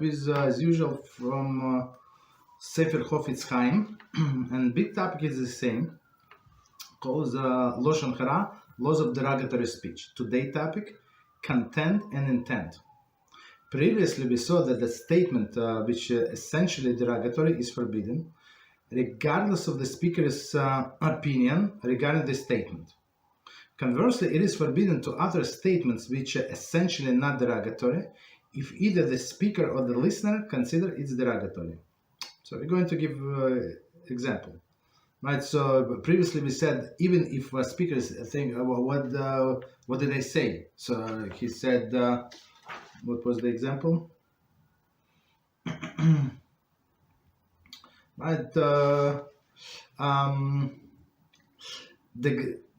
with, as usual, from Sefer Chofetz Chaim, and big topic is the same, called Lashon Hara, laws of derogatory speech. Today topic, content and intent. Previously we saw that the statement which essentially derogatory is forbidden, regardless of the speaker's opinion regarding the statement. Conversely, it is forbidden to utter statements which are essentially not derogatory if either the speaker or the listener consider it's derogatory. So we're going to give example. Right, so previously we said even if speakers think, what did I say? So he said, what was the example? Right, the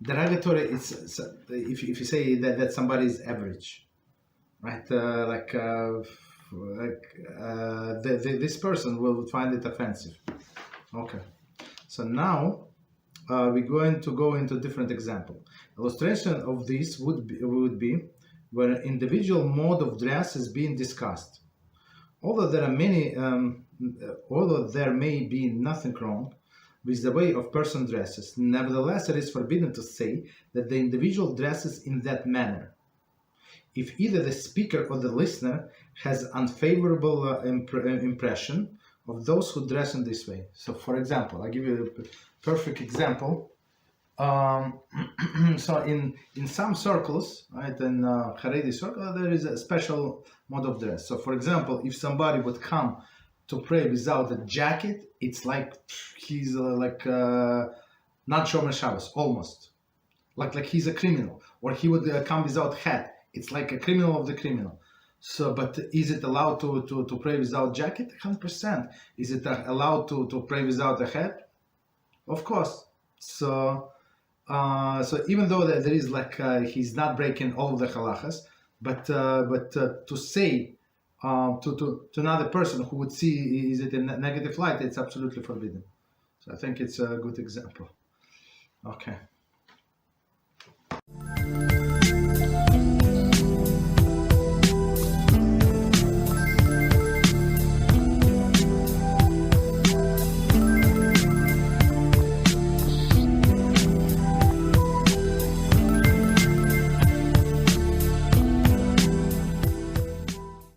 derogatory is if you say that somebody is average, right? This person will find it offensive. Okay, so now we're going to go into a different example. Illustration of this would be where an individual mode of dress is being discussed. Although there may be nothing wrong with the way of person dresses, nevertheless it is forbidden to say that the individual dresses in that manner if either the speaker or the listener has unfavorable impression of those who dress in this way. So for example, I'll give you a perfect example. So in some circles, right, in Haredi circle, there is a special mode of dress. So for example, if somebody would come to pray without a jacket, it's like he's not Shomer Shabbos, almost like he's a criminal. Or he would come without hat, it's like a criminal of the criminal. So, but is it allowed to pray without jacket? 100%. Is it allowed to pray without a hat? Of course. So even though there is he's not breaking all of the halachas, but to say to another person who would see is it in a negative light, it's absolutely forbidden. So I think it's a good example. Okay.